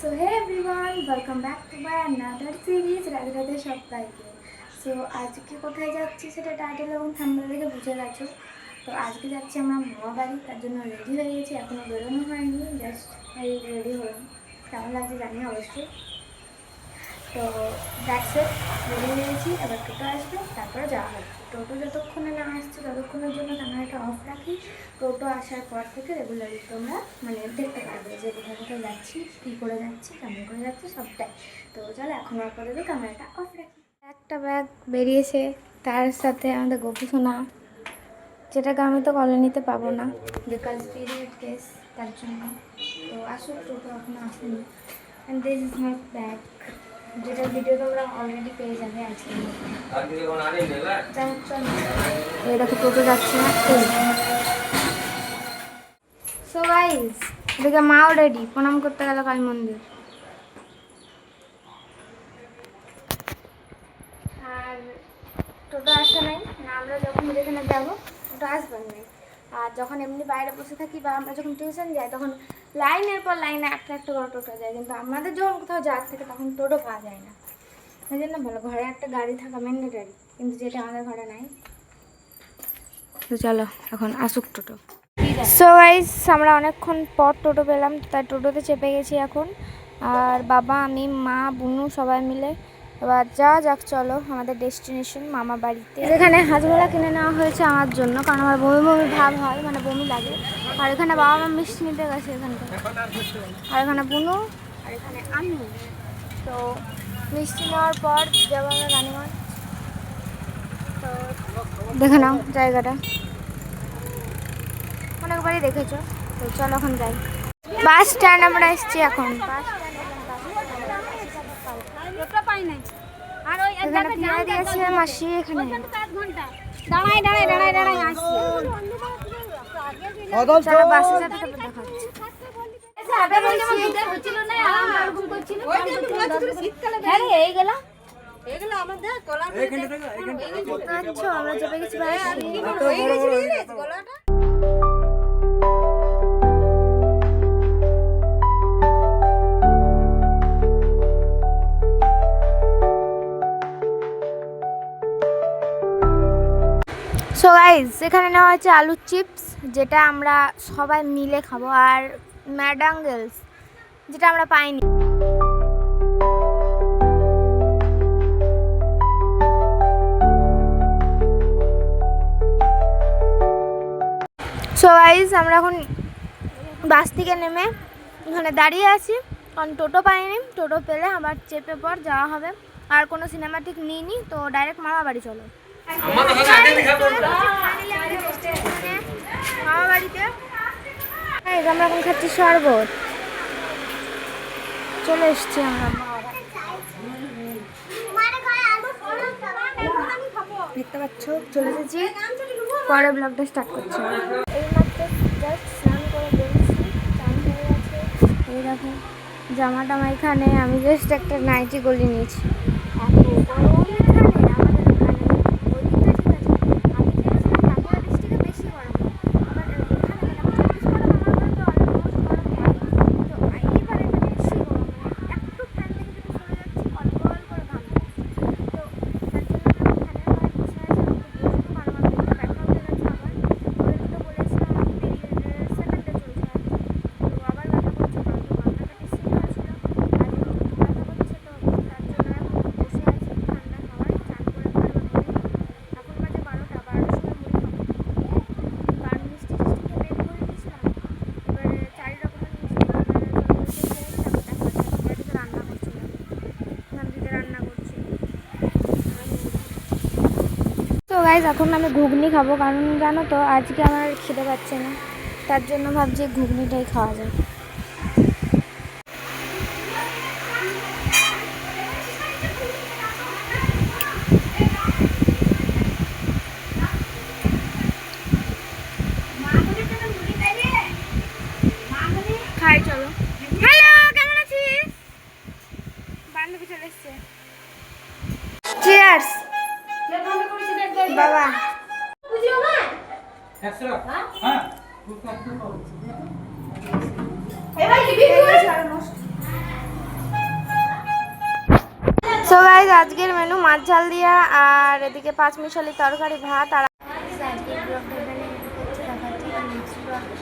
So hey everyone, welcome back to my another series Radhe Radhe সবাইকে। So আজকে কোথায় যাচ্ছি সেটা টাইটেল এবং থাম্বনেল দেখে বুঝে গেছো। তো আজকে যাচ্ছি আমরা মামা বাড়ি, তার জন্য রেডি হয়ে গেছি, এখনও বেরোনো হয়নি, জাস্ট এই রেডি হলাম। কেমন লাগছে জানি অবশ্যই। তো দ্যাটস ইট, রেডি হয়ে গেছি, এবার টোটো আসবে তারপরে যাওয়া হবে। টোটো যতক্ষণে না আসছে ততক্ষণের জন্য ক্যামেরাটা অফ রাখি। টোটো আসার পর থেকে রেগুলারলি তোমরা দেখতে পারবে যে কোথায় কোথায় যাচ্ছি, কী করে যাচ্ছি, কেমন করে যাচ্ছি সবটাই। তো চলো এখন আপাতত ক্যামেরাটা অফ রাখি। একটা ব্যাগ বেরিয়েছে, তার সাথে আমাদের গোপু সোনা, যেটাকে আমি তো কলে নিতে পাবো না বিকজ পিরিয়ড কেস, তার জন্য। তো আসুক, টোটো এখনো আসেনি। And this is my bag, যেটার ভিডিও তোমরা অলরেডি পেয়ে যাবে আজকে। এই দেখো টোটো যাচ্ছে না। সো গাইস, এদিকে মাও রেডি, প্রণাম করতে গেল কালী মন্দির। আর টোটো আসে নাই, আমরা যখন যেখানে যাবো টোটো আসবেন নাই। আর যখন এমনি বাইরে বসে থাকি বা আমরা যখন টিউশন যাই তখন লাইনের পর লাইনে একটা একটা করে টোটো যায়, কিন্তু আমাদের যখন কোথাও যাওয়ার থাকে তখন টোটো পাওয়া যায় না। এই জন্য ভালো ঘরে একটা গাড়ি থাকা ম্যান্ডেটারি, কিন্তু যেটা আমাদের ঘরে নাই। তো চলো এখন আসুক টোটো। সো গাইস, আমরা অনেকক্ষণ পর টোটো পেলাম, তাই টোটোতে চেপে গেছি এখন। আর বাবা, আমি, মা, বুনু সবাই মিলে এবার যাক চলো আমাদের ডেস্টিনেশন মামা বাড়িতে। এখানে হাজমোলা কিনে নেওয়া হয়েছে আমার জন্য, কারণ আমার বমি বমি ভাব হয়, মানে বমি লাগে। আর এখানে বাবা মা মিষ্টি নিতে গেছে এখানটা। আর এখানে বুনু, আর এখানে আমি। তো মিষ্টি নেওয়ার পর যাবো আমরা রানীগঞ্জ। তো দেখে নাও জায়গাটা, অনেকবারই দেখেছো। তো চলো এখন যাই। বাস স্ট্যান্ড আমরা এসেছি এখন। এখানে দিয়ে দিয়েছে মাসি, এখানে চলো বাসে যাবে তারপর দেখাচ্ছি। আমরা চেপে গেছি বাস। সো গাইজ, এখানে নেওয়া হয়েছে আলুর চিপস, যেটা আমরা সবাই মিলে খাবো, আর ম্যাডাঙ্গেলস, যেটা আমরা পাইনি। সো গাইজ, আমরা এখন বাস থেকে নেমে এখানে দাঁড়িয়ে আছি, কারণ টোটো পাইনি। টোটো পেলে আবার চেপে পর যাওয়া হবে। আর কোনো সিনেমাটিক নিইনি, তো ডাইরেক্ট মামা বাড়ি চলো। মামা বাড়িতে আমরা এখন খাচ্ছি শরবত। চলে এসছি আমরা দেখতে পাচ্ছ, চলে এসেছি। পরে ব্লগটা স্টার্ট করছি। এইমাত্র জাস্ট স্নান করে বেরিয়েছি, স্নান হয়ে গেছে। এই দেখো জামা টামা এখানে, আমি জাস্ট একটা নাইটি গলি নিয়েছি। গাইজ, এখন আমি ঘুগনি খাবো, কারণ জানো তো আজকে আমার খিদে পাচ্ছে না, তার জন্য ভাবছি ঘুগনিটাই খাওয়া যায়। খাই চলো। হ্যালো, কেমন আছিস? বান্ধবী চলে এসছে। চিয়ার্স বাবা। সো গাইজ আজকের মেনু মাছ ঝাল দিয়া আর এদিকে 5 মিশালি তরকারি ভাত আর আজকের ব্লগটা এখানে এন্ড করছি, দেখা হচ্ছে নেক্সট ব্লগে।